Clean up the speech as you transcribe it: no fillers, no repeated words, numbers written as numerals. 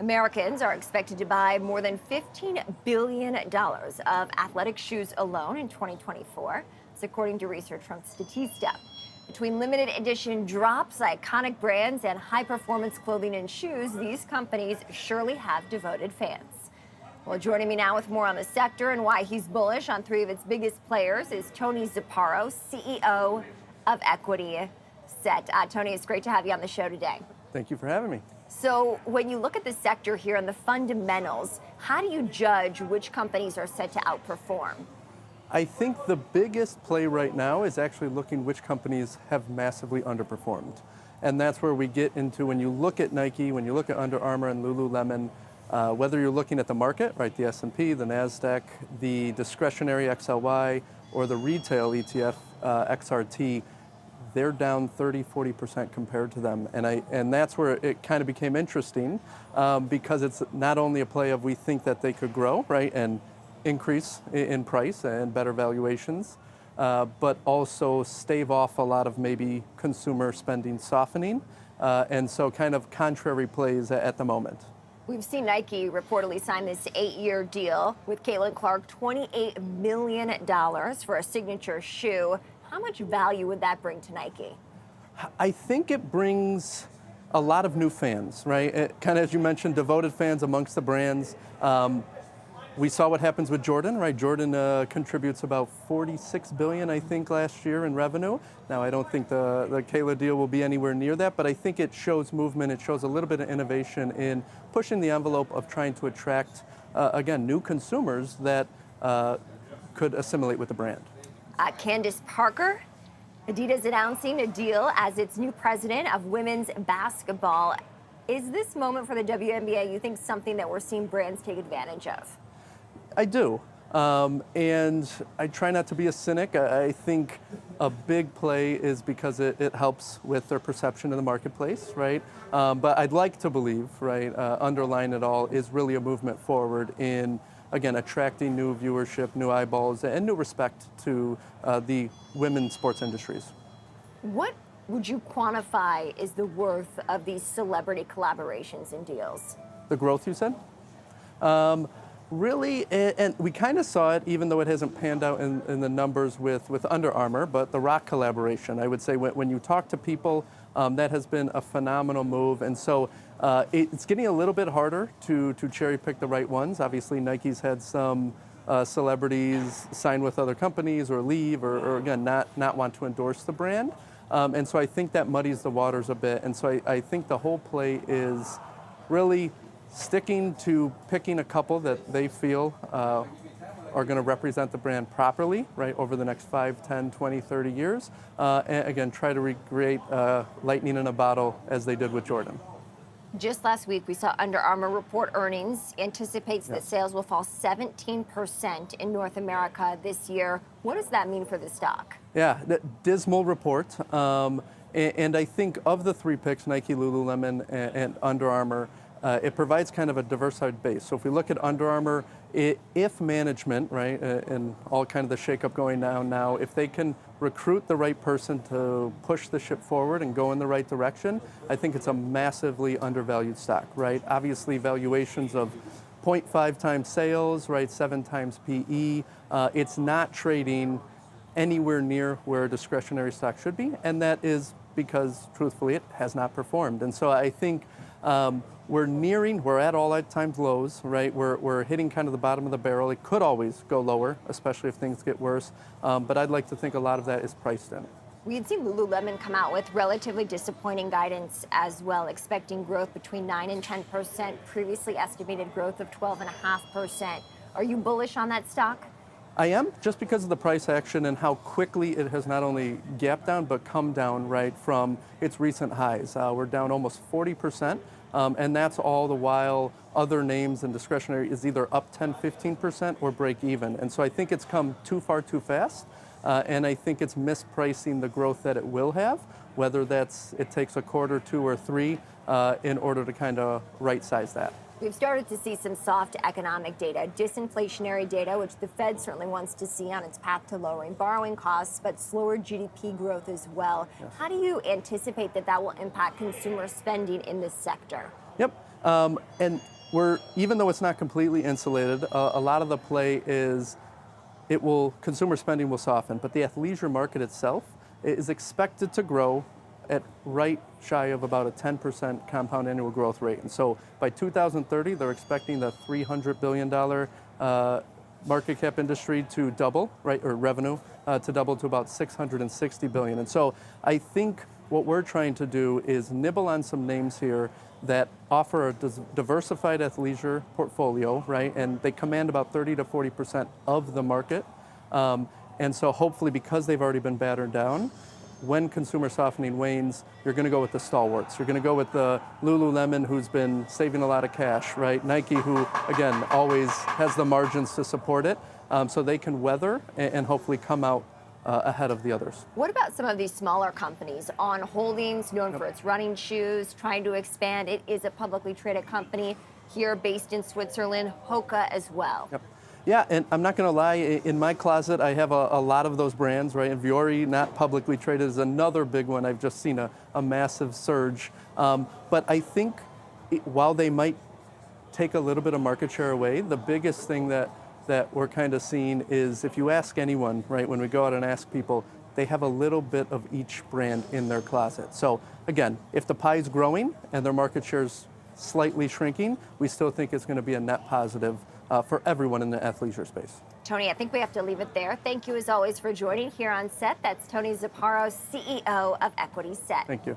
Americans are expected to buy more than $15 billion of athletic shoes alone in 2024, that's according to research from Statista. Between limited edition drops, iconic brands, and high performance clothing and shoes, these companies surely have devoted fans. Well, joining me now with more on the sector and why he's bullish on three of its biggest players is Tony Zapparo, CEO of Equity Set. Tony, it's great to have you on the show today. Thank you for having me. So when you look at the sector here and the fundamentals, how do you judge which companies are set to outperform? I think the biggest play right now is actually looking which companies have massively underperformed. And that's where we get into when you look at Nike, when you look at Under Armour and Lululemon, whether you're looking at the market, right, the S&P, the NASDAQ, the discretionary XLY, or the retail ETF XRT, they're down 30-40% compared to them. And that's where it kind of became interesting because it's not only a play of we think that they could grow, right, and increase in price and better valuations, but also stave off a lot of maybe consumer spending softening. And so kind of contrary plays at the moment. We've seen Nike reportedly sign this 8-year deal with Caitlin Clark, $28 million for a signature shoe. How much value would that bring to Nike? I think it brings a lot of new fans, right? Kind of as you mentioned, devoted fans amongst the brands. We saw what happens with Jordan, right? Jordan contributes about $46 billion, I think, last year in revenue. Now, I don't think the Kayla deal will be anywhere near that, but I think it shows movement. It shows a little bit of innovation in pushing the envelope of trying to attract, again, new consumers that could assimilate with the brand. Candace Parker, Adidas announcing a deal as its new president of women's basketball. Is this moment for the WNBA, you think, something that we're seeing brands take advantage of? I do. And I try not to be a cynic. I think a big play is because it helps with their perception in the marketplace, right? But I'd like to believe, right, underlying it all is really a movement forward in, again, attracting new viewership, new eyeballs, and new respect to the women's sports industries. What would you quantify is the worth of these celebrity collaborations and deals? The growth, you said? Really, and we kind of saw it, even though it hasn't panned out in the numbers with Under Armour, but the Rock collaboration, I would say when you talk to people, that has been a phenomenal move. And so it's getting a little bit harder to cherry pick the right ones. Obviously, Nike's had some celebrities sign with other companies or leave or again, not want to endorse the brand. And so I think that muddies the waters a bit. And so I think the whole play is really sticking to picking a couple that they feel are going to represent the brand properly, right, over the next 5, 10, 20, 30 years. And again, try to recreate lightning in a bottle as they did with Jordan. Just last week, we saw Under Armour report earnings, anticipates that sales will fall 17% in North America this year. What does that mean for the stock? Yeah, dismal report. And I think of the three picks, Nike, Lululemon, and Under Armour, it provides kind of a diversified base. So if we look at Under Armour, if management, right, and all kind of the shakeup going down now, if they can recruit the right person to push the ship forward and go in the right direction, I think it's a massively undervalued stock, right? Obviously, valuations of 0.5 times sales, right, 7 times PE. It's not trading anywhere near where a discretionary stock should be, and that is because, truthfully, it has not performed. And so I think we're at all-time lows, right? We're hitting kind of the bottom of the barrel. It could always go lower, especially if things get worse. But I'd like to think a lot of that is priced in. We had seen Lululemon come out with relatively disappointing guidance as well, expecting growth between 9 and 10%, previously estimated growth of 12.5%. Are you bullish on that stock? I am, just because of the price action and how quickly it has not only gapped down, but come down, right, from its recent highs. We're down almost 40%, and that's all the while other names and discretionary is either up 10, 15% or break even. And so I think it's come too far too fast, and I think it's mispricing the growth that it will have, whether it takes a quarter, 2 or 3 in order to kind of right-size that. We've started to see some soft economic data, disinflationary data, which the Fed certainly wants to see on its path to lowering borrowing costs, but slower GDP growth as well. Yes. How do you anticipate that will impact consumer spending in this sector? Yep. And even though it's not completely insulated, a lot of the play is consumer spending will soften, but the athleisure market itself is expected to grow at right shy of about a 10% compound annual growth rate. And so by 2030, they're expecting the $300 billion market cap industry to double, right, or revenue to double to about $660 billion. And so I think what we're trying to do is nibble on some names here that offer a diversified athleisure portfolio, right? And they command about 30 to 40% of the market. And so hopefully, because they've already been battered down, when consumer softening wanes, you're going to go with the stalwarts. You're going to go with the Lululemon, who's been saving a lot of cash, right? Nike, who, again, always has the margins to support it, so they can weather and hopefully come out ahead of the others. What about some of these smaller companies? On Holdings, known for its running shoes, trying to expand. It is a publicly traded company here based in Switzerland, Hoka as well. Yep. Yeah, and I'm not going to lie, in my closet, I have a lot of those brands, right? And Vuori, not publicly traded, is another big one. I've just seen a massive surge. But I think while they might take a little bit of market share away, the biggest thing that we're kind of seeing is if you ask anyone, right, when we go out and ask people, they have a little bit of each brand in their closet. So again, if the pie is growing and their market share is slightly shrinking, we still think it's going to be a net positive for everyone in the athleisure space. Tony, I think we have to leave it there. Thank you as always for joining here on set. That's Tony Zapparo, CEO of Equity Set. Thank you.